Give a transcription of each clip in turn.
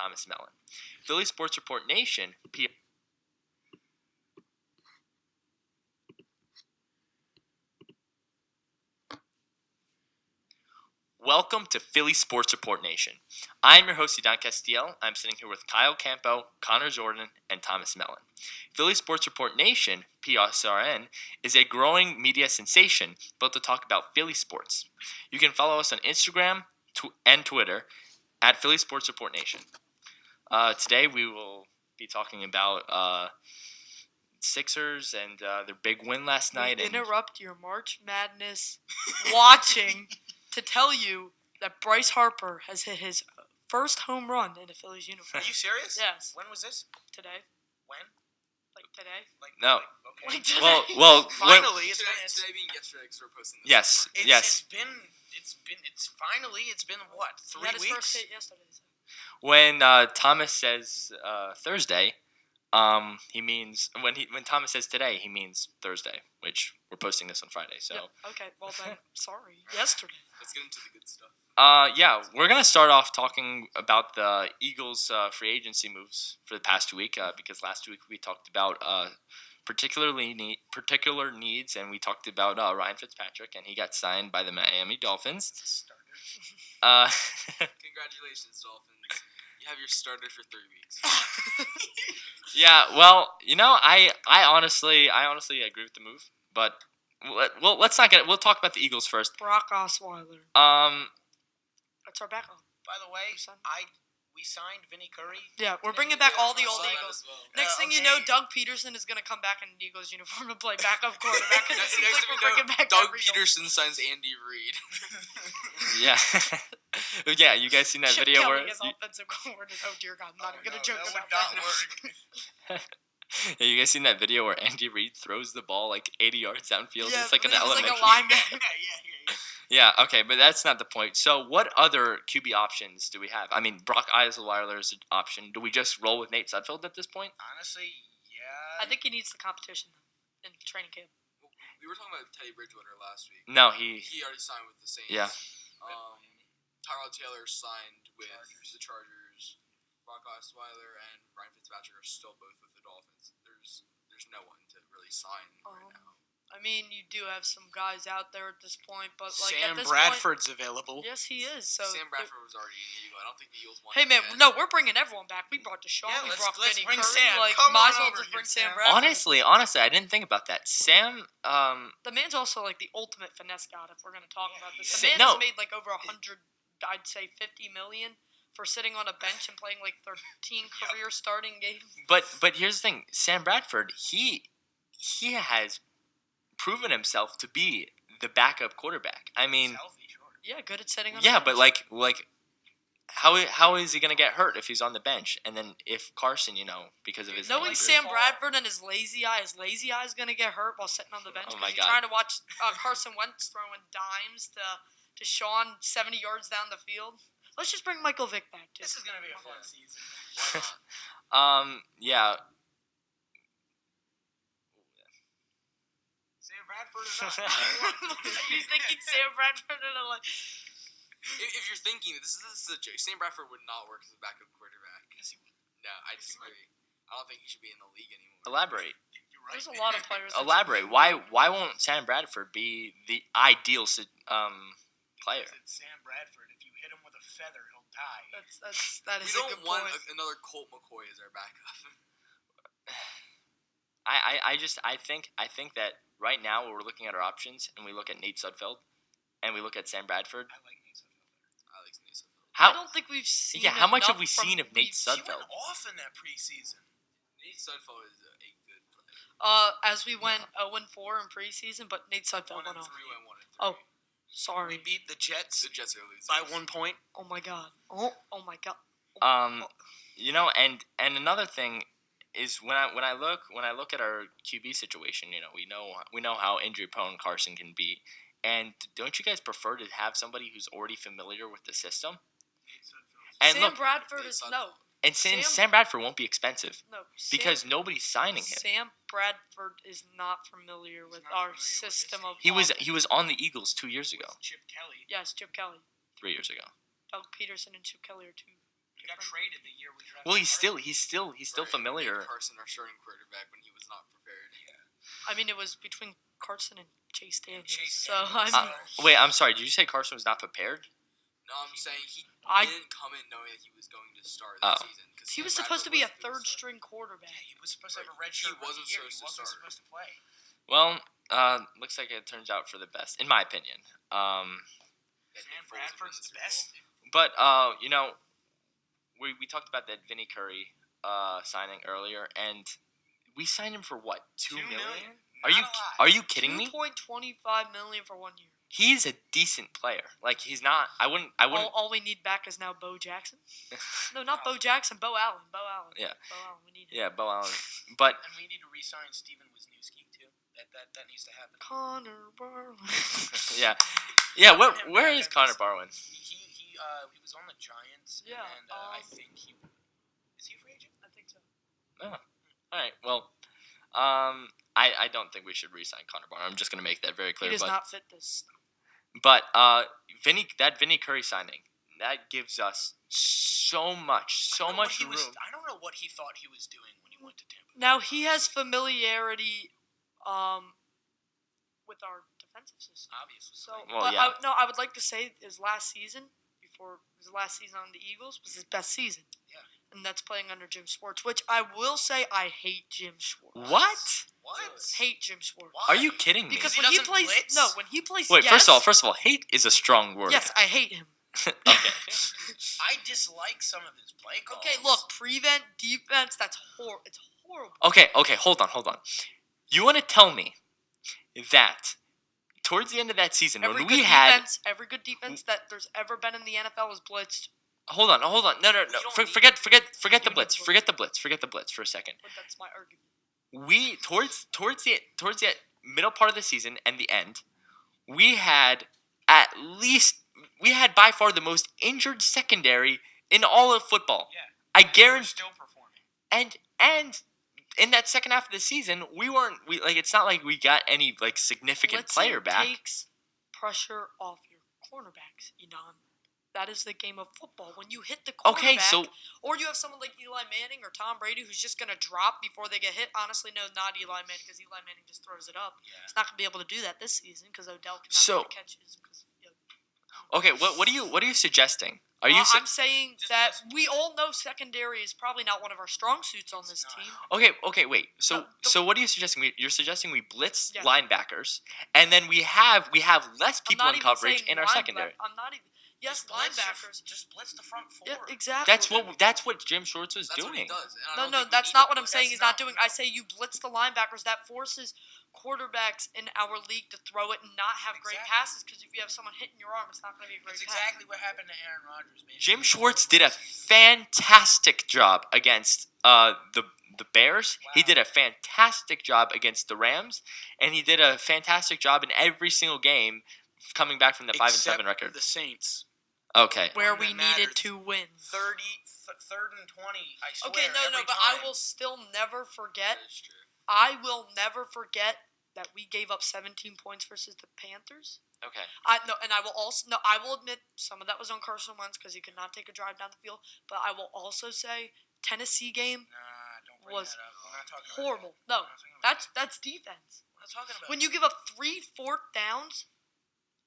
Thomas Mellon. Philly Sports Report Nation. Welcome to Philly Sports Report Nation. I'm your host, Idan Castillo. I'm sitting here with Kyle Campo, Connor Jordan, and Thomas Mellon. Philly Sports Report Nation, PSRN, is a growing media sensation built to talk about Philly sports. You can follow us on Instagram and Twitter at Philly Sports Report Nation. Today we will be talking about Sixers and their big win last night. Interrupt your March Madness watching to tell you that Bryce Harper has hit his first home run in a Phillies uniform. Are you serious? Yes. When was this? Today. When? Like today? No. Okay. Like today. Well. Finally, Today being yesterday because we're posting this. Yes. It's finally been what? 3 He had his weeks? first hit yesterday. So. When Thomas says Thursday, he means when Thomas says today, he means Thursday, which we're posting this on Friday. So Yeah, okay, well then, sorry. Yesterday. Let's get into the good stuff. yeah, we're gonna start off talking about the Eagles' free agency moves for the past week because last week we talked about particular needs, and we talked about Ryan Fitzpatrick, and he got signed by the Miami Dolphins. Congratulations, Dolphins. You have your starter for 3 weeks. Yeah, well, I honestly agree with the move, but let's not get it. We'll talk about the Eagles first. Brock Osweiler. That's our backup. By the way, we signed Vinny Curry. Yeah, we're bringing back all the old I saw that Eagles. as well. Next thing you know, Doug Peterson is going to come back in an Eagles uniform and play backup quarterback because it seems like we're bringing back Doug every Peterson signs Andy Reid. Yeah, yeah. You guys seen that Chip video Kelly where? is offensive coordinator. Oh dear God, I'm not even going to joke that about would not that. work. Yeah, you guys seen that video where Andy Reid throws the ball like 80 yards downfield? Yeah, It's like an this is elementary. like a lineman. yeah. Yeah, okay, but that's not the point. So, what other QB options do we have? I mean, Brock Osweiler is an option. Do we just roll with Nate Sudfeld at this point? Honestly, yeah. I think he needs the competition in training camp. We were talking about Teddy Bridgewater last week. No, he. He already signed with the Saints. Yeah. Tyrod Taylor signed with the Chargers. Brock Osweiler and Ryan Fitzpatrick are still both with the Dolphins. There's no one to really sign right now. I mean, you do have some guys out there at this point, but like Sam at this Bradford's available. point, yes, he is. So Sam Bradford was already an Eagle. I don't think the Eagles want Hey him man, again. no, we're bringing everyone back. We brought Deshaun, Yeah, we let's brought Vinny bring Curry. Sam. Like, Come might on as well over just here, bring Sam Sam. Bradford. Honestly, I didn't think about that. Sam, The man's also like the ultimate finesse god. If we're gonna talk about this, he the is. man No. has made like over 100, I'd say 50 million for sitting on a bench and playing like 13 career starting games. but here's the thing. Sam Bradford, he has proven himself to be the backup quarterback. I mean, Healthy, sure. Yeah, good at setting on. yeah, a but bench. like, how is he gonna get hurt if he's on the bench? And then if Carson, because of his Knowing injury- Sam Bradford and his lazy eye is going to get hurt while sitting on the bench Oh because my you're God. trying to watch Carson Wentz throwing dimes to Sean 70 yards down the field. Let's just bring Michael Vick back, too. This is gonna be a fun season. yeah. Sam Bradford is not. You thinking Sam Bradford and If you're thinking this is a joke, Sam Bradford would not work as a backup quarterback. No, I disagree. I don't think he should be in the league anymore. Elaborate. You're right. There's a lot of players. that Elaborate. should be- Why won't Sam Bradford be the ideal player? It's Sam Bradford. If you hit him with a feather, he'll die. That We is a don't good want point. another Colt McCoy as our backup. I think that right now we're looking at our options and we look at Nate Sudfeld and we look at Sam Bradford. I like Nate Sudfeld. I like Nate Sudfeld. I don't think we've seen. How much have enough we from- seen of Nate He Sudfeld? went off in that preseason. Nate Sudfeld is a good player. As we went 0-4 in preseason, but Nate Sudfeld 1-3 went off. and 1-3. Oh, sorry. We beat the Jets The Jets are losing by 1 point. Oh my god. Oh my god. And another thing is when I look at our QB situation, we know how injury prone Carson can be, and don't you guys prefer to have somebody who's already familiar with the system? And Sam look, Bradford Nate is Sudfeld. no. and Sam Bradford won't be expensive No. because nobody's signing him. Sam Bradford is not familiar with not our familiar with this system of. He was offense. on the Eagles 2 years ago, Chip Kelly. Yes, Chip Kelly, 3 years ago. Doug Peterson, and Chip Kelly are two He got traded the year we drafted. Well, he's Carson. still Right, familiar. and Carson, our starting quarterback, when he was not prepared. I mean, it was between Carson and Chase Daniels. Chase so Daniels. I mean, Wait, I'm sorry. Did you say Carson was not prepared? No, I'm saying he I- didn't come in knowing that he was going to start Oh. this season. 'Cause he was Sam supposed to Bradford be a was the third starter. string quarterback. Yeah, he was supposed to have a red Right. shirt. He wasn't year. He supposed to wasn't start. supposed to play. Well, looks like it turns out for the best, in my opinion. That Sam Nick Foles Bradford's wins the Super best. But we talked about that Vinny Curry signing earlier, and we signed him for what, $2 million? Are you Not a lot. are you kidding me? $2.25 million for 1 year. He's a decent player. Like he's not. I wouldn't. All we need back is now Bo Jackson. No, not Bo Jackson. Bo Allen. Bo Allen. Yeah. Bo Allen. We need him. Yeah, Bo Allen. But And we need to re-sign Steven Wisniewski too. That needs to happen. Connor Barlow. yeah. Where Him where back is at Connor this- Barwin? He was on the Giants. Yeah, And I think he is he a free agent? I think so. All right. Well, I don't think we should re-sign Connor Barwin. I'm just gonna make that very He clear. does not fit this. But Vinny Curry signing, that gives us so much I don't know what he room. I don't know what he thought he was doing when he went to Tampa. Now he has familiarity with our defensive system. Obviously. So, Well, but yeah. I would like to say his last season, before his last season on the Eagles, was his best season. Yeah. And that's playing under Jim Schwartz, which I will say I hate Jim Schwartz. What? What? Hate Jim Schwartz. Why? Are you kidding me? Because he when he doesn't plays, blitz? no, when he plays, Wait, yes, first of all, hate is a strong word. yes, I hate him. Okay. I dislike some of his play calls. Okay, look, prevent, defense, it's horrible. Okay, hold on. You want to tell me that towards the end of that season, Every when good we had... every good defense that there's ever been in the NFL is blitzed. Hold on. No. don't Forget the You blitz. need the blitz. Forget the blitz. Forget the blitz for a second. But that's my argument. We towards the middle part of the season and the end, we had by far the most injured secondary in all of football. Yeah. I We're guarantee. still performing. And in that second half of the season, it's not like we got any like significant player Blitzing back. takes pressure off your cornerbacks, Edon. That is the game of football. When you hit the Okay, quarterback, so or you have someone like Eli Manning or Tom Brady who's just going to drop before they get hit. Honestly, no, not Eli Manning, because Eli Manning just throws it up. Yeah. He's not going to be able to do that this season because Odell cannot So- make catches. okay, what are you suggesting? Are you I'm saying Just that listen. we all know secondary is probably not one of our strong suits on this It's not. team. Okay, wait. So No, the- so what are you suggesting? You're suggesting we blitz Yeah. linebackers, and then we have less I'm people not in even coverage saying in our secondary. I'm not even. Yes, Just blitz your- linebackers. Just blitz the front four. Yeah, exactly. That's what Jim Schwartz was That's what he doing. does. and I No, don't no, think we that's need not to what I'm blitz. saying. That's He's not not- doing. no. I say you blitz the linebackers. That forces quarterbacks in our league to throw it and not have great Exactly. passes. Because if you have someone hitting your arm, it's not going to be a great That's pass. exactly what happened to Aaron Rodgers. Basically. Jim Schwartz did a fantastic job against the Bears. He Wow. did did a fantastic job against the Rams, and he did a fantastic job in every single game coming back from the 5-7 record. The Saints. Okay. Where One we that needed matters. to win. 3rd and 20. I swear. Okay, no, every but time. I will still never forget. That is true. I will never forget that we gave up 17 points versus the Panthers. Okay. I will admit some of that was on Carson Wentz because he could not take a drive down the field. But I will also say Tennessee game Nah, don't bring was that up. We're not talking about horrible. That. No, We're not talking about that's defense. We're not talking about When you give up 3 fourth downs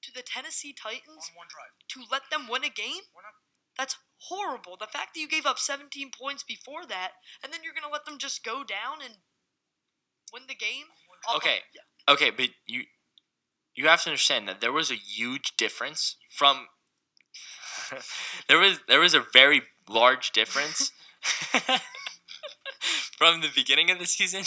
to the Tennessee Titans on one drive. to let them win a game, We're not. that's horrible. The fact that you gave up 17 points before that, and then you're going to let them just go down and win the game? off of- Okay. Okay, but you have to understand that there was a huge difference from there was a very large difference from the beginning of the season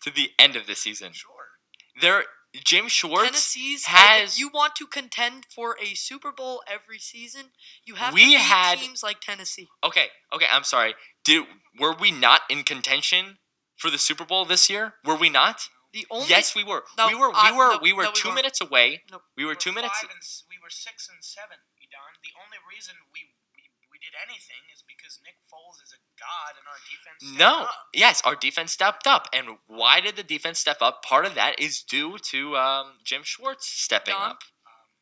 to the end of the season. Sure. Jim Schwartz Tennessee's has if you want to contend for a Super Bowl every season, you have We to beat had- teams like Tennessee. Okay, I'm sorry. Were we not in contention for the Super Bowl this year? Were we not? The only Yes, we were. No, we were no, 2 weren't. minutes away. Nope. We were 2 minutes. We were 6 and 7, Edon. The only reason we did anything is because Nick Foles is a god and our defense. stepped No. up. Yes, our defense stepped up. And why did the defense step up? Part of that is due to Jim Schwartz stepping Don, up.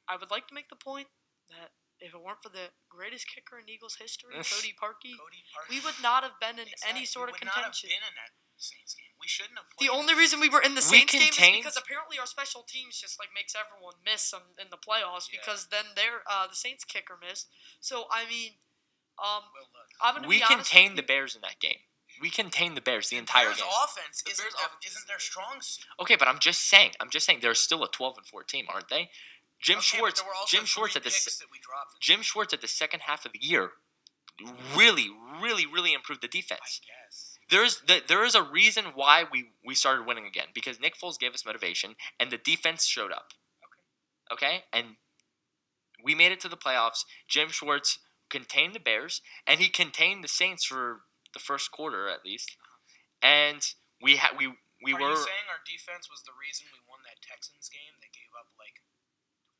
I would like to make the point that if it weren't for the greatest kicker in Eagles history, Cody Parkey, Cody Parkey. we would not have been in any Exactly. sort of We would not have contention. been in that Saints game. We shouldn't have played. The only reason we were in the We Saints game is contained- because apparently our special teams just like makes everyone miss them in the playoffs Yeah. because then the Saints kicker missed. So I mean, Well, look. I'm gonna We be honest contained the with you. Bears in that game. We contained the Bears the entire Bears game. offense The Bears' offense isn't their strong suit. Okay, but I'm just saying they're still a 12-4 team, aren't they? Jim Okay, Schwartz. but there were also Jim Schwartz three at the picks that we dropped. Jim Schwartz at the second half of the year really improved the I defense. guess. There is a reason why we started winning again because Nick Foles gave us motivation and the defense showed up. Okay, and we made it to the playoffs. Jim Schwartz contained the Bears and he contained the Saints for the first quarter at least, and we Are were. you saying our defense was the reason we won that Texans game? They gave up like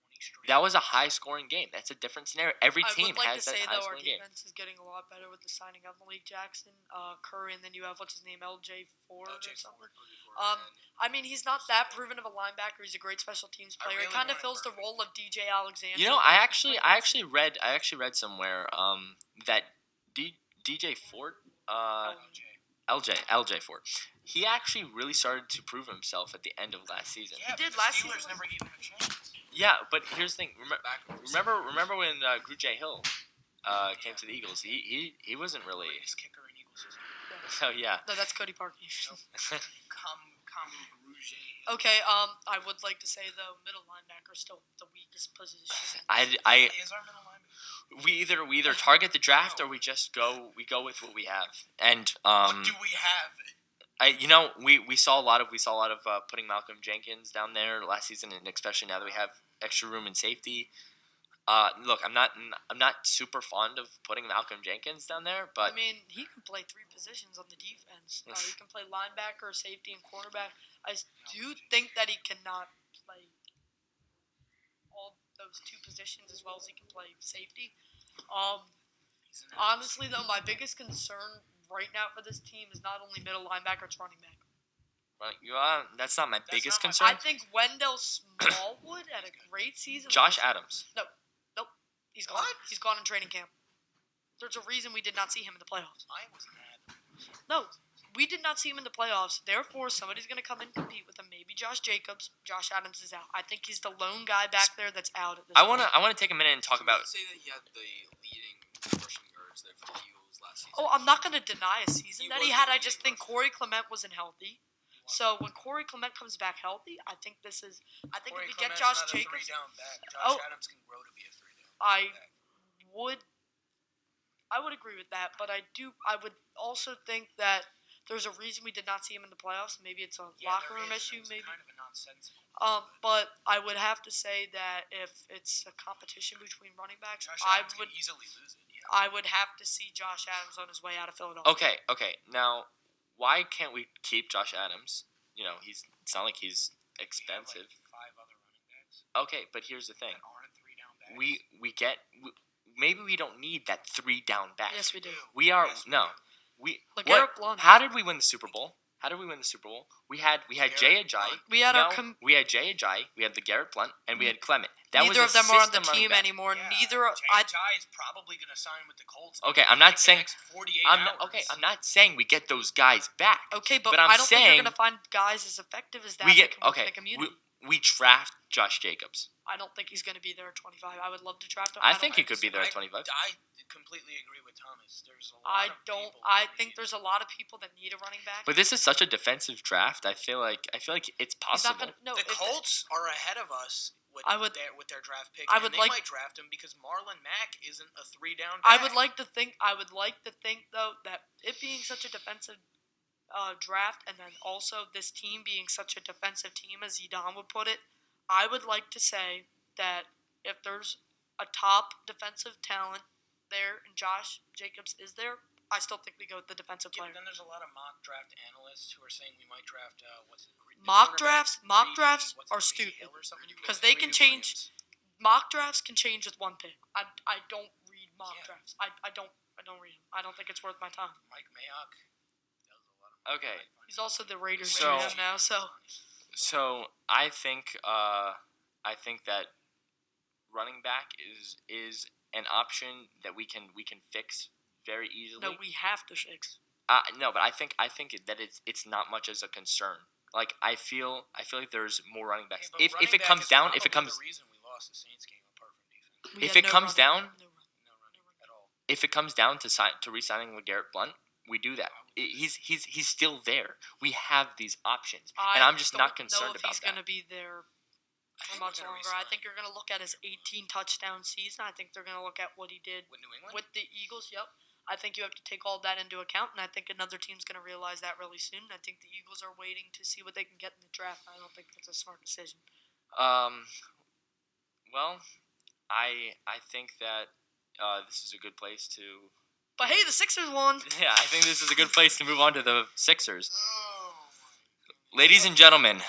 20 straight. That was a high-scoring game. That's a different scenario. Every I team would like has to that say though our high-scoring game. defense is getting a lot better with the signing of Malik Jackson, Curry, and then you have what's his name, LJ Ford or LJ something. Ford. I mean, he's not that proven of a linebacker. He's a great special teams I player. really He kind of want him fills the perfect. role of DJ Alexander. You know, when I he actually played read somewhere that DJ Ford LJ Ford, he actually really started to prove himself at the end of last season. Yeah, did but the last Steelers season. never gave him a chance. Yeah, but here's the thing. Back over Remember when Grugier Hill came to the Eagles? He wasn't really. Greatest kicker in Eagles history. So yeah. No, that's Cody Parkey. Come Rouge. Okay, I would like to say though, middle linebacker is still the weakest position. Is our middle linebacker? We either target the draft or we just go with what we have. And What do we have? we saw a lot of putting Malcolm Jenkins down there last season, and especially now that we have extra room in safety. Look, I'm not super fond of putting Malcolm Jenkins down there, but I mean, he can play three positions on the defense. He can play linebacker, safety, and cornerback. I do think that he cannot play all those two positions as well as he can play safety. He's an Honestly, though, my biggest concern right now for this team is not only middle linebacker, it's running back. that's not my biggest not my- concern. I think Wendell Smallwood had a great season. Josh last- Adams. He's gone. What? He's gone in training camp. There's a reason we did not see him in the playoffs. I was mad. No, we did not see him in the playoffs. Therefore, somebody's going to come and compete with him. Maybe Josh Jacobs. Josh Adams is out. I think he's the lone guy back there that's out at this I point. wanna take a minute and talk about. Say that he had the leading rushing yards there for the Eagles last season. Oh, I'm not going to deny a season He that he was had. the I just think leading Corey Clement wasn't healthy. So when Corey Clement comes back healthy, I think this is. I think Corey if we get Clement's Josh not a Jacobs, three-down back. Oh. Josh Adams can grow to be a three-down I back. would agree with that, but I would also think that there's a reason we did not see him in the playoffs. Maybe it's a Yeah, locker there room is, issue, and it was maybe. kind of a nonsensical. But I would have to say that if it's a competition between running backs, Josh I Adams would can easily lose it. Yeah. I would have to see Josh Adams on his way out of Philadelphia. Okay. Now, why can't we keep Josh Adams? It's not like he's expensive. We have, like, 5 other running backs Okay, but here's the thing. that aren't three-down backs. Maybe we don't need that 3 down back. Yes, we do. We are Yes, we no. do. We LeGarrette what? Blount. How did we win the Super Bowl? We had Jay LeGarrette Ajayi. Blount. We had we had Jay Ajayi. We had the Garrett Blunt, and we had Clement. That neither was of them are on the system running team back. anymore. Yeah, Neither Jay Ajayi is probably going to sign with the Colts. Okay, I'm in, not like, saying- the next 48 I'm hours. not saying we get those guys back. okay, but But I'm I don't think saying- you're gonna find guys as effective as that. We that get can work in okay. the community. We draft Josh Jacobs. I don't think he's gonna be there at 25. I would love to draft him. I don't think he could be there at I 25. completely agree with Thomas. There's a lot I of don't. people I that think need- there's a lot of people that need a running back. But this is such a defensive draft. I feel like it's he's possible. not gonna. No, the if- Colts are ahead of us with, I would- with their draft pick. I and would they like- might draft him because Marlon Mack isn't a three-down I back. would like to think. I would like to think though that it being such a defensive draft, and then also this team being such a defensive team, as Zidane would put it, I would like to say that if there's a top defensive talent there, and Josh Jacobs is there, I still think we go with the defensive Yeah, player. but then there's a lot of mock draft analysts who are saying we might draft Mock drafts are Reed stupid. Hill or something? Because they can change. Mock drafts can change with one pick. I don't read mock Yeah. drafts. I don't read them. I don't think it's worth my time. Mike Mayock does a lot of Okay. He's also the Raiders So- GM now, so So I think that running back is an option that we can fix very easily. No, we have to fix. No, but I think that it's not much as a concern. Like I feel like there's more running backs. Okay, but If it running back comes is down, if it probably comes the reason we lost the Saints game apart from defense. We If had it no comes running- down- no run. No running at all. if it comes down to re-signing LeGarrette Blunt, we do that. He's still there. We have these options, and I'm just not concerned know if about he's that. going to be there I for think we're much gonna longer. I re-sign think you're going to look at his 18 touchdown season. I think they're going to look at what he did with New England. with the Eagles. Yep. I think you have to take all that into account, and I think another team's going to realize that really soon. I think the Eagles are waiting to see what they can get in the draft. I don't think that's a smart decision. Well, I think that this is a good place to. But hey, the Sixers won. Yeah, I think this is a good place to move on to the Sixers. Oh Ladies and gentlemen,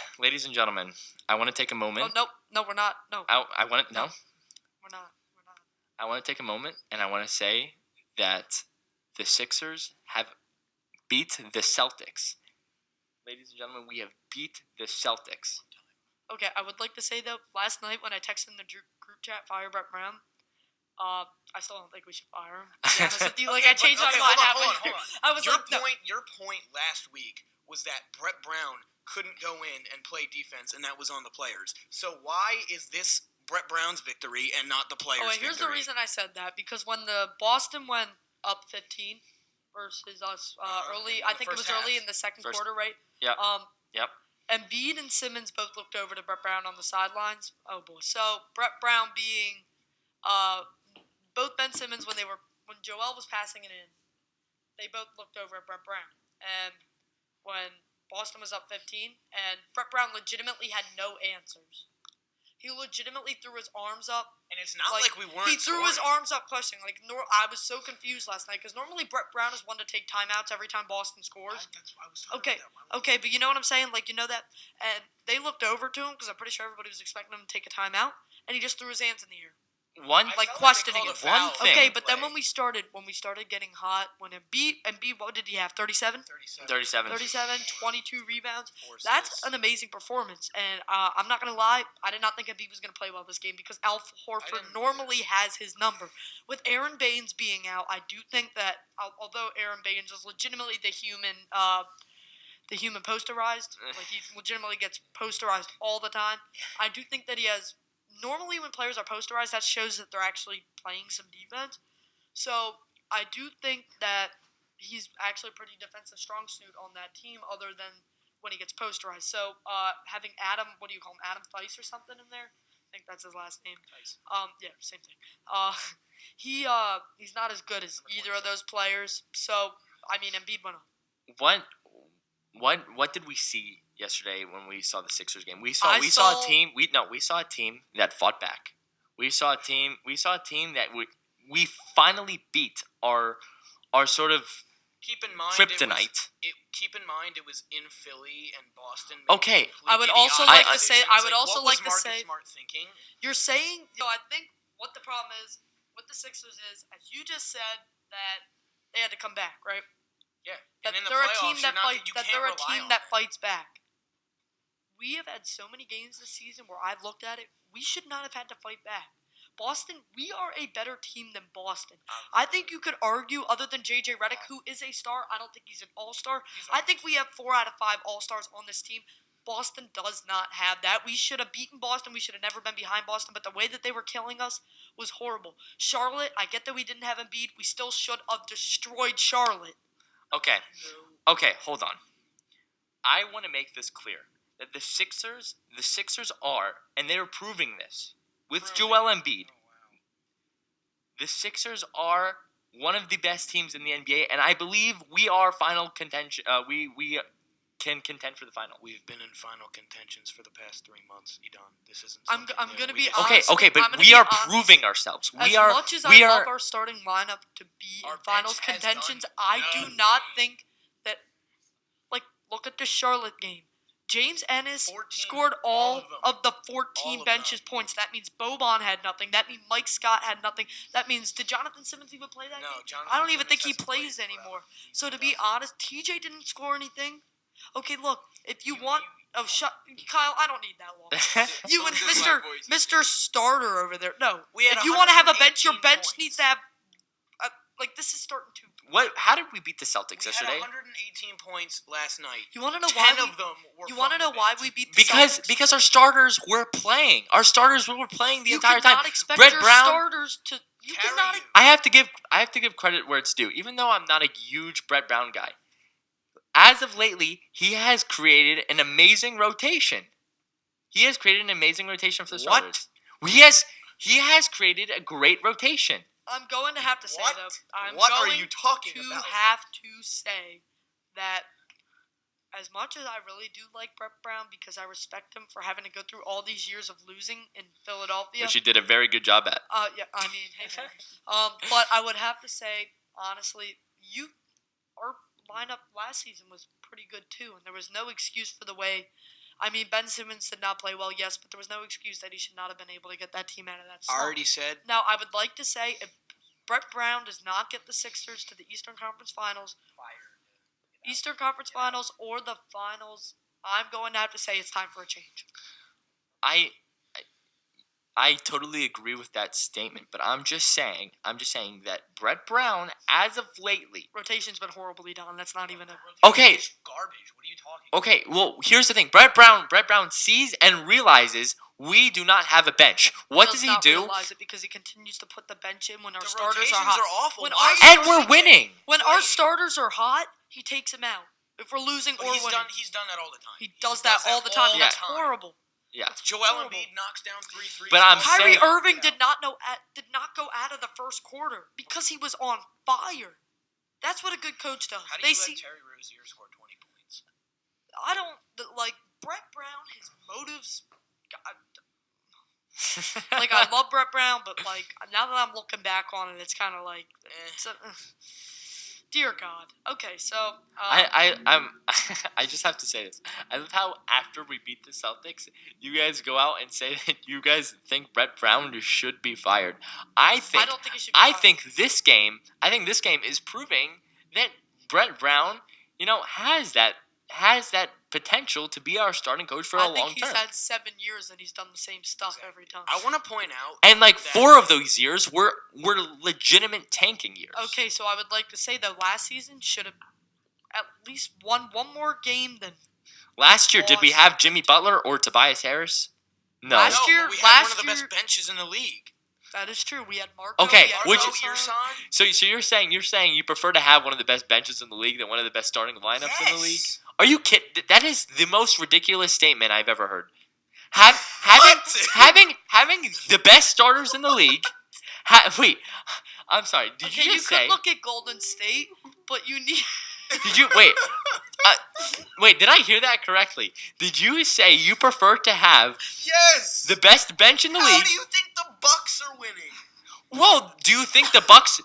I want to take a Oh, moment. no, we're not. No, I want to we're not. I want to take a moment and I want to say that the Sixers have beat the Celtics. Ladies and gentlemen, we have beat the Celtics. Okay, I would like to say though, last night when I texted in the group chat, fire Brett Brown. I still don't think we should fire him. To be honest with you, like I changed my mind halfway through. I was Your like, no. point last week was that Brett Brown couldn't go in and play defense, and that was on the players. So why is this Brett Brown's victory and not the players' Oh, wait, here's the victory? reason I said that because when the Boston went up 15 versus us early, in I the think it first was early half. in the second First- quarter, right? Yep. Yep. Embiid and Simmons both looked over to Brett Brown on the sidelines. Oh boy. So Brett Brown being both Ben Simmons when Joel was passing it in, they both looked over at Brett Brown. And when Boston was up 15 and Brett Brown legitimately had no answers. He legitimately threw his arms up. And it's not Like, like we weren't He threw his scoring. arms up questioning. I was so confused last night because normally Brett Brown is one to take timeouts every time Boston scores. That's why I was talking Okay, about that. Why okay, but you know what I'm saying? Like, you know that? And they looked over to him because I'm pretty sure everybody was expecting him to take a timeout, and he just threw his hands in the air. One I like, felt questioning they it. called a One foul thing- Okay, on but then play. when we started getting hot, when Embiid, what did he have? 37? 37. 37. 22 rebounds. Four That's assists. an amazing performance, and I'm not gonna lie, I did not think Embiid was gonna play well this game because Al Horford didn't normally has his number. With Aaron Baines being out, I do think that although Aaron Baines is legitimately the human posterized, like he legitimately gets posterized all the time, I do think that he has. Normally, when players are posterized, that shows that they're actually playing some defense. So I do think that he's actually a pretty defensive strong suit on that team, other than when he gets posterized. So having Adam, what do you call him, Adam Thice or something in there? I think that's his last name. Yeah, same thing. He's not as good as either of those players. So I mean, Embiid went on. What did we see yesterday when we saw the Sixers game? We I saw saw- a team. We saw a team that fought back. We saw a team that we finally beat our sort of Keep in mind, kryptonite. Keep in mind, it was in Philly and Boston. Okay. I would completely also the like opposite to say- decisions. I would also what like was to Marcus say- Smart thinking? You're saying, I think what the problem is with the Sixers is, as you just said, that they had to come back, right? Yeah, That and in the they're a playoffs, team you're that not, fight, you that can't they're a rely team on that fights back. We have had so many games this season where I've looked at it. We should not have had to fight back. Boston, we are a better team than Boston. I think you could argue, other than JJ Redick, who is a star, I don't think he's an all-star. I think we have 4 out of 5 all-stars on this team. Boston does not have that. We should have beaten Boston. We should have never been behind Boston, but the way that they were killing us was horrible. Charlotte, I get that we didn't have Embiid. We still should have destroyed Charlotte. Okay, hold on. I want to make this clear that the Sixers are, and they're proving this with Joel Embiid. The Sixers are one of the best teams in the NBA, and I believe we are final contention. We can contend for the final. We've been in final contentions for the past 3 months, Edon. This isn't. I'm something gonna new. be We just- honest. Okay, I'm but gonna we be are honest. proving ourselves. As We are. much as we I are. love our starting lineup to be Our in finals bench has contentions, done I do nothing. not think that. Like, look at the Charlotte game. James Ennis 14, scored all all of them. of the All 14 of benches them. points. That means Boban had nothing. That means Mike Scott had nothing. That means, did Jonathan Simmons even play that No, game? Jonathan I don't even Simmons think he hasn't played plays forever. anymore. He's So to be done. honest, TJ didn't score anything. Okay, look, if you want, Oh, Kyle, I don't need that long. You and Don't diss my Mr. voice. Starter over there. No, We had if you want to have a bench, your 118 bench points. needs to have. This is starting to. What? How did we beat the Celtics We yesterday? had 118 points last night. You want to know 10 why? of them were You want to know why we beat the Celtics? Because our starters were playing. Our starters were playing the you entire could time. not expect Brett your Brown- starters to. You carry could not. you. I have to give credit where it's due. Even though I'm not a huge Brett Brown guy, as of lately, he has created an amazing rotation. He has created an amazing rotation for the What? starters. He has created a great rotation. I'm going to have to say What? though. I'm What are going you talking to about? have to say that as much as I really do like Brett Brown because I respect him for having to go through all these years of losing in Philadelphia. Which he did a very good job at. Yeah, I mean, hey man. But I would have to say honestly, our lineup last season was pretty good too, and there was no excuse for the way. I mean, Ben Simmons did not play well, yes, but there was no excuse that he should not have been able to get that team out of that slump. Already said. Now, I would like to say if Brett Brown does not get the Sixers to the Eastern Conference Finals, or the Finals, I'm going to have to say it's time for a change. I totally agree with that statement, but I'm just saying that Brett Brown, as of lately, Rotation's been horribly done. That's not even a. Okay. It's garbage. What are you talking about? Okay, well, here's the thing. Brett Brown sees and realizes we do not have a bench. What does he not do? realize it because he continues to put the bench in when our The starters rotations are hot. are awful. When Why our are you And we're doing it? winning. When our playing. starters are hot, he takes them out. If we're losing But or he's winning, done that all the time. he does that all the time. Yeah. That's horrible. Yeah. Joel horrible. Embiid knocks down 3 threes. But I'm Kyrie saying- Irving did not go out of the first quarter because he was on fire. That's what a good coach does. How do They you see. let Terry Rozier score 20 points? I don't like Brett Brown. His motives. Like I love Brett Brown, but like now that I'm looking back on it, it's kind of like, dear God. Okay, so I just have to say this. I love how after we beat the Celtics, you guys go out and say that you guys think Brett Brown should be fired. I don't think it should be I fired. think this game is proving that Brett Brown, has that potential to be our starting coach for a long I think he's term. had 7 years and he's done the same stuff every time. I want to point out. And like that- 4 of those years were legitimate tanking years. Okay, so I would like to say that last season should have at least won one more game than Last year, did we Awesome. have Jimmy Butler or Tobias Harris? No. Last year- but we had one last of the year- best benches in the league. that is true. We had Marco. Okay, we had which- Marco Rosen. Earson. So you're saying you prefer to have one of the best benches in the league than one of the best starting lineups in the league? Yes. Are you kidding? That is the most ridiculous statement I've ever heard. Having the best starters in the league. Wait, I'm sorry. Did Okay, you you just say? could look at Golden State, but you need. Did you wait? Wait, did I hear that correctly? Did you say you prefer to have Yes. the best bench in the How league? do you think the Bucks are winning? Well, do you think the Bucks?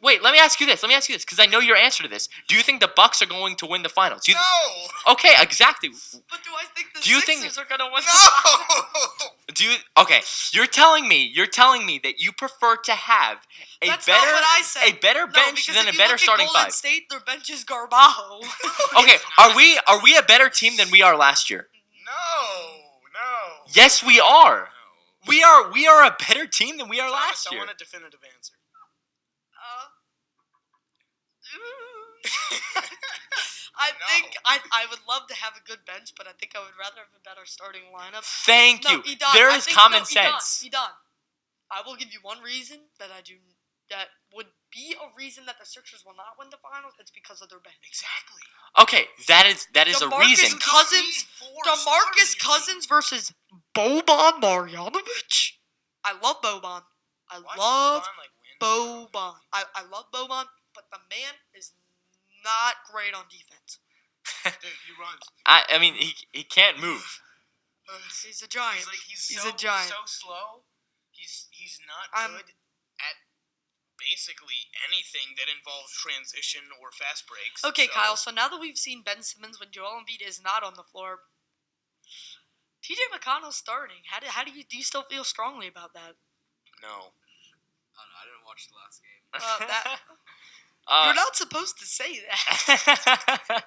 Wait, let me ask you this, because I know your answer to this. Do you think the Bucks are going to win the finals? No. Okay, exactly. But do I think the Do you think- Sixers are gonna win? No. Okay? You're telling me that you prefer to have That's not what I said. a better No, bench because than if a you better look starting at Golden five. State, their bench is Garbajo. Okay, are we a better team than we are last year? No. Yes, we are. We are a better team than we are Thomas, last I year. want a definitive answer. I No. think I would love to have a good bench, but I think I would rather have a better starting lineup. Thank No, you. Idan, There I is think- common no, Idan, sense. Idan, I will give you one reason that that would be a reason that the Sixers will not win the finals. It's because of their bench. Exactly. Okay, that is a DeMarcus reason. Cousins, DeMarcus Cousins versus Boban Marjanovic. I love Boban. I love Boban. I love Boban, but the man is not great on defense. Dude, he runs. I mean, he can't move. He's a giant. He's a giant. so slow. He's not I'm- good at basically anything that involves transition or fast breaks. Okay, so. Kyle. So now that we've seen Ben Simmons when Joel Embiid is not on the floor, TJ McConnell's starting. How do you still feel strongly about that? No. I didn't watch the last game. You're not supposed to say that.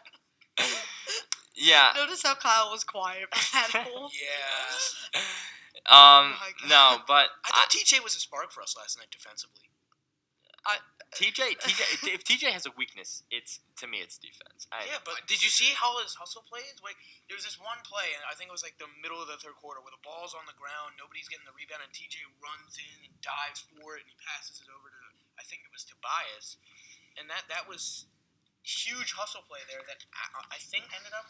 Yeah. Notice how Kyle was quiet for that whole. Yeah. Oh my God. No, but I thought TJ was a spark for us last night defensively. TJ, if TJ has a weakness, it's defense. Yeah, but did you see how his hustle plays? Like, there was this one play, and I think it was like the middle of the third quarter, where the ball's on the ground, nobody's getting the rebound, and TJ runs in and dives for it, and he passes it over to, I think it was Tobias, and that was huge hustle play there that I think ended up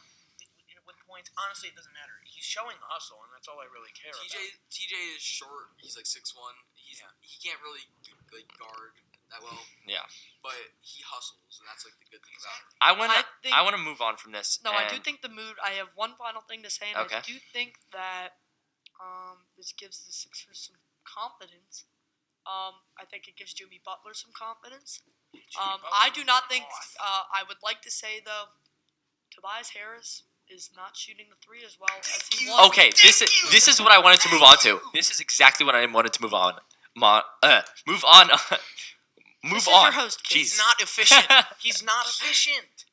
with points. Honestly, it doesn't matter. He's showing hustle, and that's all I really care about. TJ is short. He's like 6'1". He can't really like guard that well. Yeah. But he hustles, and that's like the good thing about it. I want to move on from this. No, I do think the mood. I have one final thing to say, and Okay. I do think that this gives the Sixers some confidence. I think it gives Jimmy Butler some confidence. I do not think. I would like to say though, Tobias Harris is not shooting the three as well as he was. Okay, this is what I wanted to move on to. This is exactly what I wanted to move on. Move on. Move This is on. your host, Kate. He's not efficient. He's not efficient.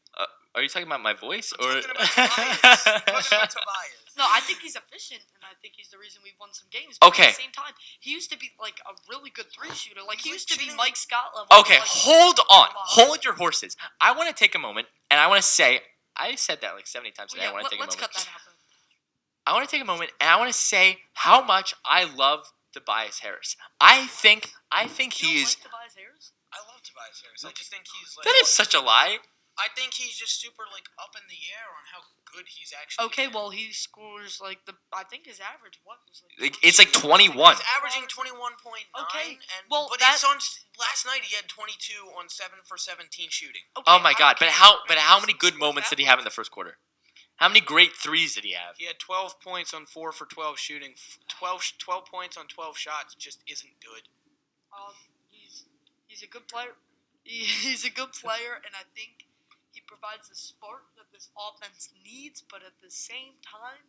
Are you talking about my voice I'm or? talking about Tobias. I'm talking about Tobias. No, I think he's efficient, and I think he's the reason we've won some games. But Okay. At the same time, he used to be like a really good three shooter. Like he He's used to be shooting- Mike Scott level. Okay, Like, hold on. Hold your horses. I want to take a moment, and I want to say, I said that like 70 times today. Yeah, I want to take a let's moment. cut that out. I want to take a moment, and I want to say how much I love Tobias Harris. I think You he don't is. like Tobias Harris? I love Tobias Harris. I just think he's like. That is such a lie. I think he's just super like up in the air on how good he's actually. Okay, well he scores like I think his average was like. It's like 21. He's averaging 21.9. Okay, and well, but that- it's on last night he had 22 on 7 for 17 shooting. Okay, Oh my I God! But can't how remember many good what moments that did he have in was. the first quarter? How many great threes did he have? He had 12 points on 4 for 12 shooting. 12 points on 12 shots just isn't good. He's a good player. He's a good player, and I think he provides the spark that this offense needs. But at the same time,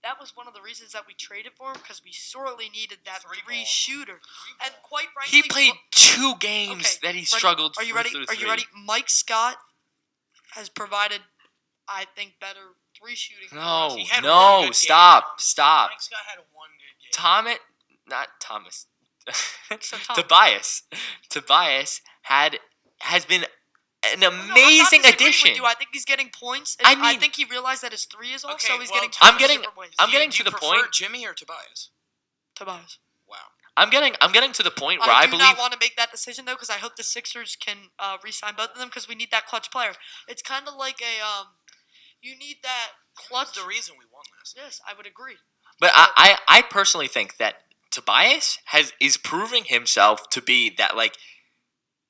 that was one of the reasons that we traded for him because we sorely needed that Three three ball. shooter. And quite He frankly, played 2 games Okay, that he ready? struggled. Are you ready? through Are you three. ready? Mike Scott has provided, I think, better three shooting. No, He had one no, good game, stop, Thomas. stop. Mike Scott had one good game. Thomas. So Tom. Tobias has been an No, I'm not amazing disagreeing addition. with you. I think he's getting points. And I I mean- think he realized that his three is off, Okay, so he's well, getting. I'm points getting- different ways. I'm getting Do to you the prefer point. Jimmy or Tobias? Tobias. Wow. I'm getting to the point where I I do believe. not want to make that decision though, because I hope the Sixers can re-sign both of them because we need that clutch player. It's kind of like you need that clutch. That's the reason we won last night. Yes, I would agree. But I personally think that Tobias is proving himself to be that, like,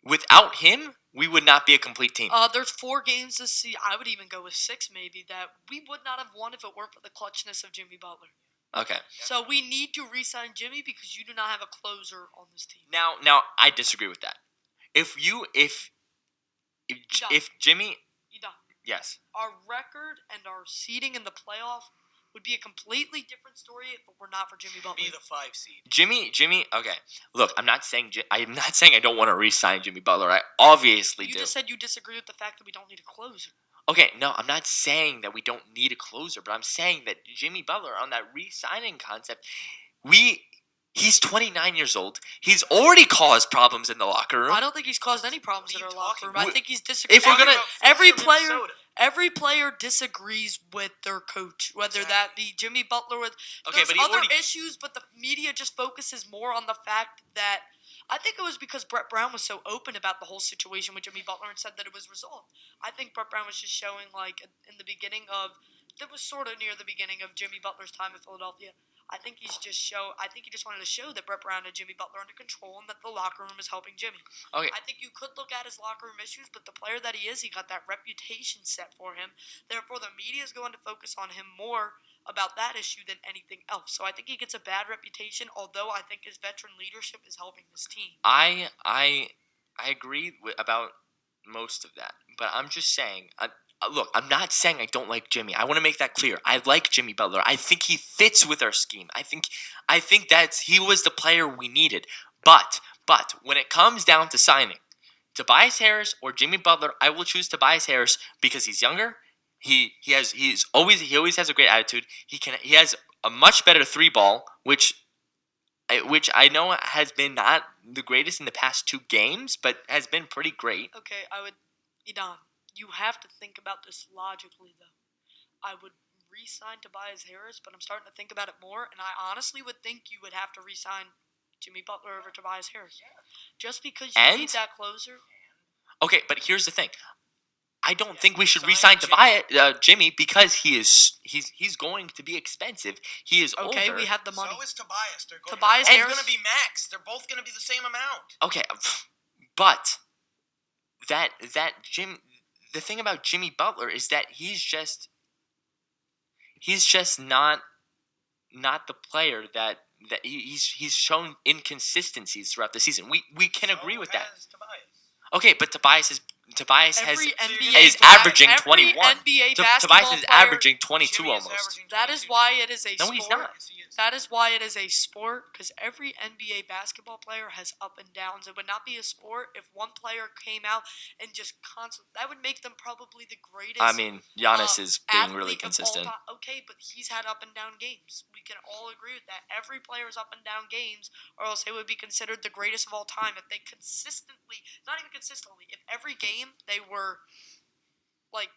without him, we would not be a complete team. There's 4 games this season. I would even go with 6 maybe that we would not have won if it weren't for the clutchness of Jimmy Butler. Okay. So we need to re-sign Jimmy because you do not have a closer on this team. Now I disagree with that. If Jimmy, Ida, yes. our record and our seeding in the playoff would be a completely different story if it were not for Jimmy Butler. Be the 5 seed. Jimmy. Okay, look, I'm not saying I don't want to re-sign Jimmy Butler. I obviously You do. just said you disagree with the fact that we don't need a closer. Okay, no, I'm not saying that we don't need a closer, but I'm saying that Jimmy Butler on that re-signing concept, he's 29 years old. He's already caused problems in the locker room. I don't think he's caused any problems in What are our you locker talking room. I about? think he's disagreeing. If we're gonna- Every player disagrees with their coach, whether that be Jimmy Butler with Okay, there's but he other already- issues, but the media just focuses more on the fact that I think it was because Brett Brown was so open about the whole situation with Jimmy Butler and said that it was resolved. I think Brett Brown was just showing like in the beginning of that was sort of near the beginning of Jimmy Butler's time in Philadelphia. I think he just wanted to show that Brett Brown and Jimmy Butler are under control and that the locker room is helping Jimmy. Okay. I think you could look at his locker room issues, but the player that he is, he got that reputation set for him. Therefore, the media is going to focus on him more about that issue than anything else. So I think he gets a bad reputation, although I think his veteran leadership is helping this team. I agree about most of that, but I'm just saying. Look, I'm not saying I don't like Jimmy. I want to make that clear. I like Jimmy Butler. I think he fits with our scheme. I think he was the player we needed. But when it comes down to signing Tobias Harris or Jimmy Butler, I will choose Tobias Harris because he's younger. He always has a great attitude. He has a much better 3 ball, which I know has been not the greatest in the past 2 games, but has been pretty great. Okay, Idan, you have to think about this logically, though. I would re-sign Tobias Harris, but I'm starting to think about it more, and I honestly would think you would have to re-sign Jimmy Butler over Tobias Harris. Just because you need that closer. Okay, but here's the thing. I don't think we should Sign re-sign Jimmy. Jimmy because he's going to be expensive. He is older. Okay, we have the money. So is Tobias. Tobias they're Harris going to be max. They're both going to be the same amount. Okay, but the thing about Jimmy Butler is that he's just not the player that he's shown inconsistencies throughout the season. We can agree with that. Tobias. Okay, but Tobias every is NBA averaging every 21. NBA basketball Tobias is player, averaging 22 Jimmy is almost. averaging That is 22 why too. it is a No, sport. he's not. Yes, he is. That is why it is a sport, because every NBA basketball player has up and downs. It would not be a sport if one player came out and just constantly. That would make them probably the greatest. I mean, Giannis is being really athlete of all consistent. time. Okay, but he's had up and down games. We can all agree with that. Every player's up and down games, or else they would be considered the greatest of all time if they consistently, not even consistently, if every game they were like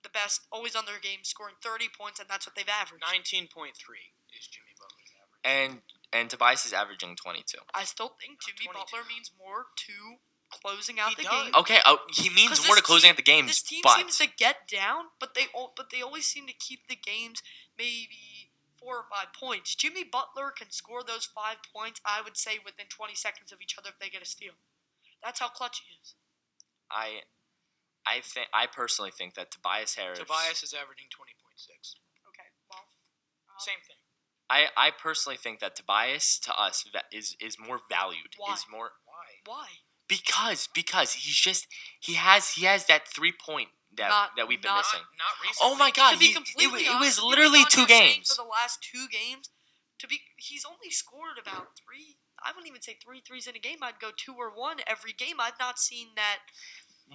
the best, always on their game, scoring 30 points, and that's what they've averaged. 19.3 is Jimmy Butler's average. And Tobias is averaging 22. I still think Jimmy 22. Butler means more to closing out He the does. game. Okay, he means 'Cause more to this closing team- out the games, This team but seems to get down, but they always seem to keep the games maybe 4 or 5 points. Jimmy Butler can score those 5 points, I would say, within 20 seconds of each other if they get a steal. That's how clutch he is. I personally think that Tobias Harris. Tobias is averaging 20.6. Okay, well, Same thing. I personally think that Tobias to us is more valued. Why? Is more why? because he has that 3-point that we've been missing. Not recently. Oh my God! To be It completely was honest, literally Idan, 2 you're saying games. for the last 2 games, he's only scored about 3. I wouldn't even say 3 threes in a game. I'd go 2 or 1 every game. I've not seen that.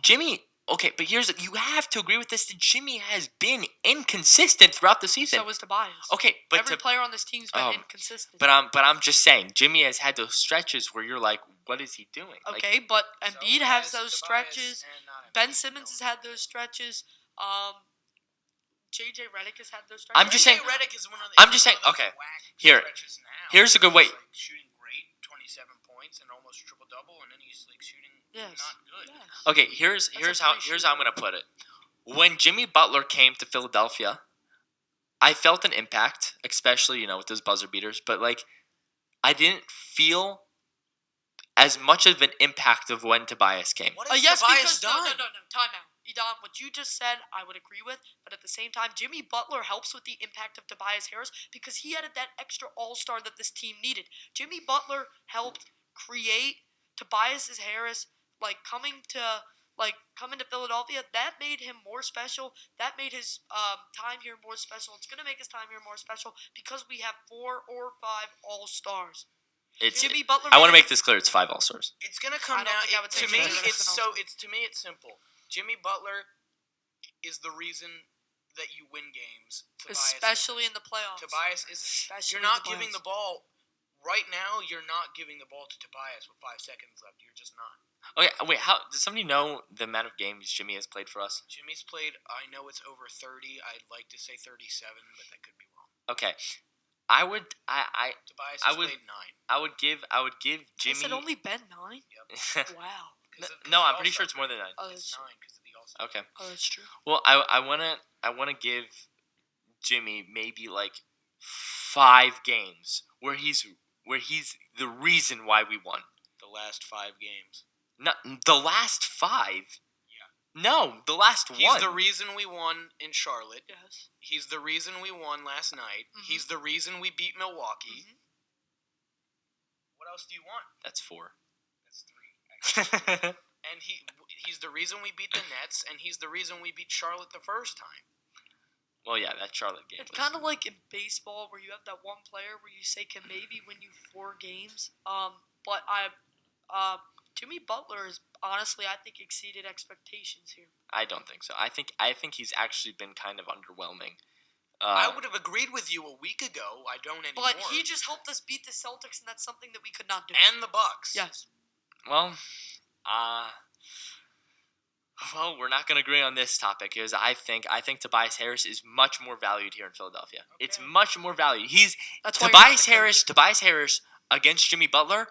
Jimmy. Okay, but you have to agree with this that Jimmy has been inconsistent throughout the season. So was Tobias. Okay, but every player on this team's been inconsistent. But I'm just saying, Jimmy has had those stretches where you're like, what is he doing? Okay, but Embiid So has has those Tobias stretches. and not Embiid. Ben Simmons has had those stretches. JJ Redick has had those stretches. I'm just saying- JJ Redick is one of I'm just saying, one of okay, those whack here- stretches now. here's a good way- He's, like, shooting great, 27 points and almost triple double, and then he's like shooting Yes. not good. Yes. Okay, here's how I'm gonna put it. When Jimmy Butler came to Philadelphia, I felt an impact, especially with those buzzer beaters. But I didn't feel as much of an impact of when Tobias came. What has Yes, Tobias because done? no, time out. Idan, what you just said, I would agree with, but at the same time, Jimmy Butler helps with the impact of Tobias Harris because he added that extra all-star that this team needed. Jimmy Butler helped create Tobias Harris, coming to Philadelphia. That made him more special. That made his time here more special. It's gonna make his time here more special because we have 4 or 5 all-stars. Jimmy Butler. I want to make this clear. It's 5 All-Stars. It's gonna come I don't down. think I would say To me, Jimmy it's Butler. it's simple. Jimmy Butler is the reason that you win games. Tobias Especially in the playoffs. Tobias is. Especially You're in not the giving playoffs. the ball right now. You're not giving the ball to Tobias with 5 seconds left. You're just not. Okay, wait. How does somebody know the amount of games Jimmy has played for us? Jimmy's played. I know it's over 30. I'd like to say 37, but that could be wrong. Okay, I would. Tobias I has would- played 9. I would give Jimmy. Has it only been 9? Wow. No, I'm pretty sure it's more than 9. Oh, It's that's 9 because of the All-Star. Okay. Oh, that's true. Well, I wanna give Jimmy maybe 5 games where he's the reason why we won. The last 5 games. Not the last 5. Yeah. No, the last He's one. the reason we won in Charlotte. Yes. He's the reason we won last night. Mhm. He's the reason we beat Milwaukee. Mhm. What else do you want? That's 4. That's 3. Actually. And he's the reason we beat the Nets, and he's the reason we beat Charlotte the first time. Well, yeah, that Charlotte game. It's was- kind of like in baseball where you have that one player where you say can maybe win you 4 games. But Jimmy Butler is honestly, I think exceeded expectations here. I don't think so. I think he's actually been kind of underwhelming. I would have agreed with you a week ago. I don't anymore. But he just helped us beat the Celtics, and that's something that we could not do. And the Bucks. Yes. Well, we're not going to agree on this topic because I think Tobias Harris is much more valued here in Philadelphia. Okay. It's much more valued. That's why Tobias Harris against Jimmy Butler.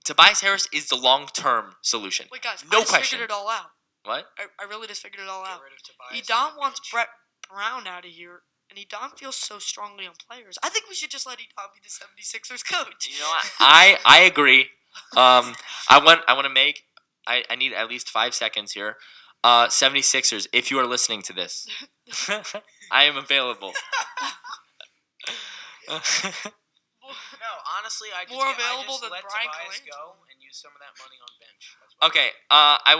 Tobias Harris is the long-term solution. Wait, guys, no I just question. figured it all out. What? I really just figured it all Get out. rid of Tobias Edom on the wants bench. Brett Brown out of here, and Edom feels so strongly on players. I think we should just let Edom be the 76ers coach. You know what? I agree. I want to make. I need at least 5 seconds here. 76ers, if you are listening to this, I am available. No, honestly, I just, More I available just than let Brian Tobias Colangelo. go and use some of that money on bench. That's what Okay. I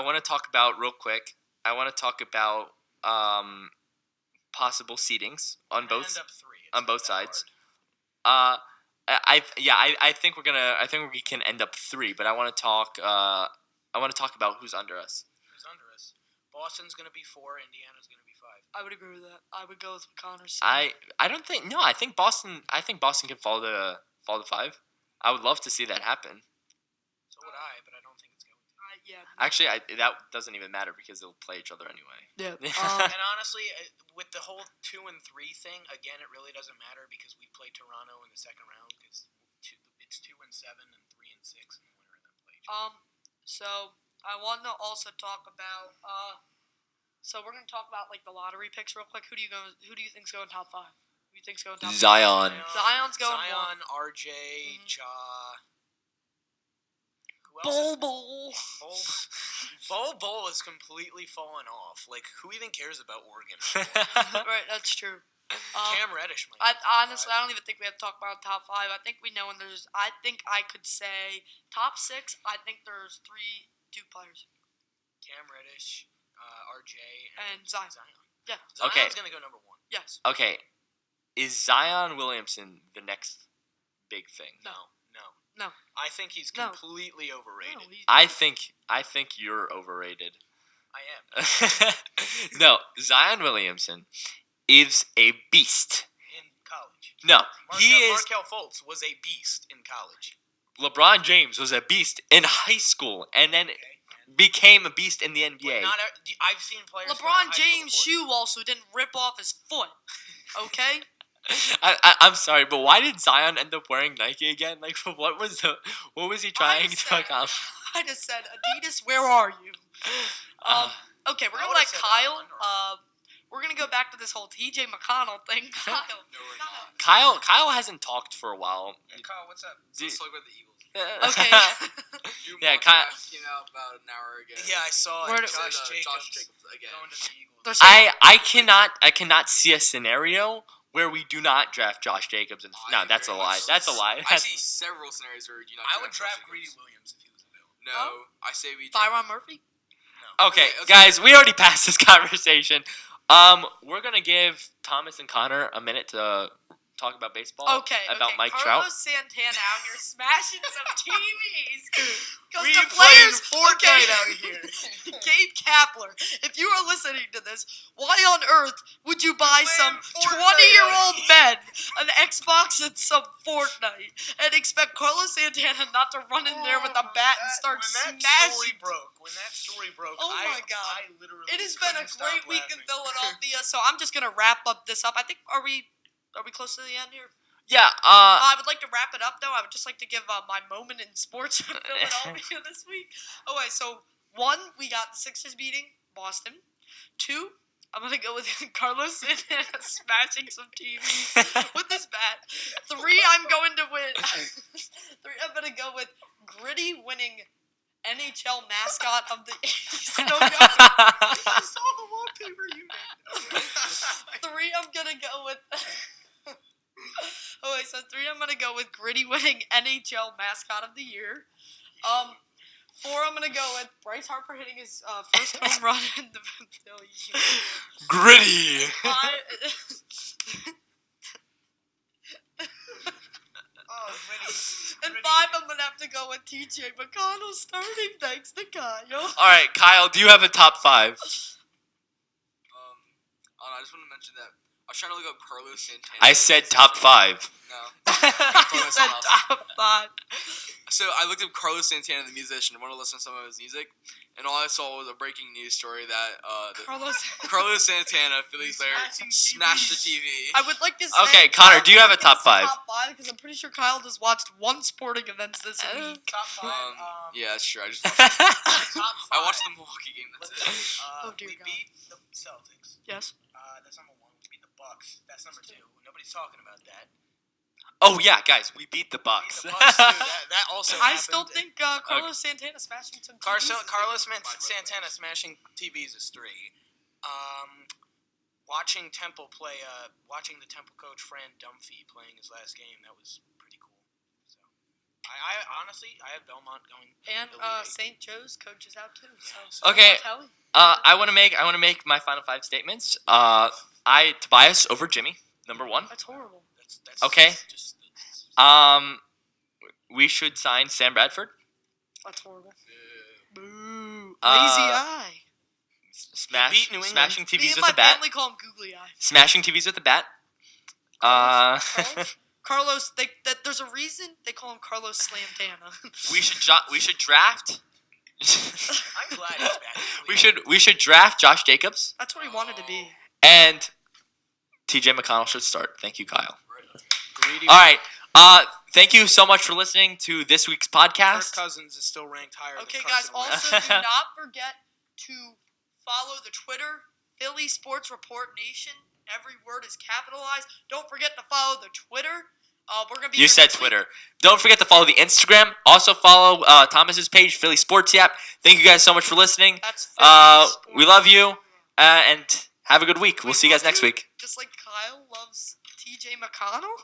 want to talk about real quick. I want to talk about possible seatings on We're gonna both end up 3. It's on not both that sides. hard. I think we can end up 3, but I want to talk about who's under us. Who's under us? Boston's gonna be 4. Indiana's gonna be 5. I would agree with that. I would go with Connor's. I don't think no. I think Boston can fall to 5. I would love to see that happen. So would I, but I don't think it's going to. Yeah. Actually, that doesn't even matter because they'll play each other anyway. Yeah. And honestly, with the whole 2 and 3 thing, again, it really doesn't matter because we play Toronto in the second round because it's 2 and 7 and 3 and 6, and the winner of them play each other. So I want to also talk about. So we're gonna talk about like the lottery picks real quick. Who do you think's going top 5? Who do you think's going top 5? Zion. Zion's going Zion, RJ, Mhm. Ja. Who else? Bol. Bol is completely fallen off. Like, who even cares about Oregon? Right, that's true. Cam Reddish might. Honestly, I don't even think we have to talk about top 5. I think we know, and there's. I think I could say top 6. I think there's 3 Duke players. Cam Reddish, RJ, And Zion. Yeah. Zion's Okay. gonna go number 1. Yes. Okay, is Zion Williamson the next big thing? No. I think he's No. completely overrated. No, I think you're overrated. I am. No, Zion Williamson is a beast. In college. No, he is. Markelle Fultz was a beast in college. LeBron James was a beast in high school and then became a beast in the NBA. I've seen players. LeBron James' shoe also didn't rip off his foot. Okay. I'm sorry, but why did Zion end up wearing Nike again? Like, what was he trying to accomplish? I just said, Adidas, where are you? Okay, we're gonna let Kyle. We're gonna go back to this whole TJ McConnell thing. Kyle. No, we're not. Kyle hasn't talked for a while. Hey, Kyle, what's up? Let's talk about the Eagles. Okay. New Yeah, mock Kyle- draft came out about an hour ago. Yeah, I saw Where it. did- Josh Said, Jacobs Josh Jacobs again. going to the Eagles. They're saying- I cannot see a scenario where we do not draft Josh Jacobs. And no, that's a very lie. much That's a so. lie. I see several scenarios where I would draft Greedy Jacobs. Williams if he was available. No, Oh. I say we Tyron Murphy. Okay, Okay, guys, we already passed this conversation. We're gonna give Thomas and Connor a minute to talk about baseball. Okay. About Mike Carlos Trout. Santana out here smashing some TVs. Because We the playing players, Fortnite out here. Gabe Kapler, if you are listening to this, why on earth would you buy some playing Fortnite 20-year-old out men an Xbox and some Fortnite and expect Carlos Santana not to run in there with a bat and start when that smashing? story broke, Oh my God. I literally It has been a couldn't stop great week in laughing. Philadelphia, so I'm just gonna wrap up this up. I think are we close to the end here? Yeah. I would like to wrap it up, though. I would just like to give my moment in sports in Philadelphia this week. Okay, so 1, we got the Sixers beating Boston. 2, I'm going to go with Carlos Santana smashing some TVs with his bat. 3, I'm going to go with Gritty winning NHL mascot of the East. No, I saw the wallpaper you made. 3, I'm going to go with... Okay, so 3, I'm gonna go with Gritty winning NHL mascot of the year. 4, I'm gonna go with Bryce Harper hitting his first home run in the Gritty. 5, Oh And 5, I'm gonna have to go with TJ McConnell starting. Thanks to Kyle. All right, Kyle, do you have a top 5? I just want to mention that I was trying to look up Carlos Santana. I said top 5. No. He said top 5. So I looked up Carlos Santana, the musician, and wanted to listen to some of his music, and all I saw was a breaking news story that Carlos Santana, Phillies player, smashed the TV. I would like to say. Okay, Connor, do you have a top 5? Top 5 because I'm pretty sure Kyle just watched one sporting event this week. Top 5. Yeah, that's true. I just top 5. I watched the Milwaukee game. That's it. Oh, dear we God. beat the Celtics. Yes. That's number 1. We beat the Bucks. That's number 2. Nobody's talking about that. Oh yeah, guys, we beat the Bucks. Beat the Bucks too. That also I happened. still think Carlos Santana smashing some TVs. Carlos Santana smashing TVs is 3. Watching Temple play, watching the Temple coach Fran Dunphy playing his last game, that was pretty cool. So, I honestly, I have Belmont going. And Elite 8. St. Joe's coach is out too. So Okay. Kelly. I want to make my final 5 statements. Tobias over Jimmy, number 1. That's horrible. That's Okay. Just, We should sign Sam Bradford. That's horrible. Boo. Lazy Uh, eye. beat New England. Smashing Me TVs and with my a bat. family call him Googly Eye. Smashing TVs with a bat. Carlos, there's a reason they call him Carlos Slamtana. we should draft. I'm glad he's back. we should draft Josh Jacobs, That's what he wanted to be. and TJ McConnell should start. Thank you, Kyle. Greedy. All right. Thank you so much for listening to this week's Kirk podcast. Cousins is still ranked higher. Okay, than guys. Carson Wentz. Also, do not forget to follow the Twitter, Philly Sports Report Nation. Every word is capitalized. Don't forget to follow the Twitter. We're gonna be. You here said next week. Twitter. Don't forget to follow the Instagram. Also follow Thomas's page, Philly Sports App. Thank you guys so much for listening. That's Philly We Sports. love you, and have a good week. We'll We see you guys love next you, week. Just like Kyle loves TJ McConnell.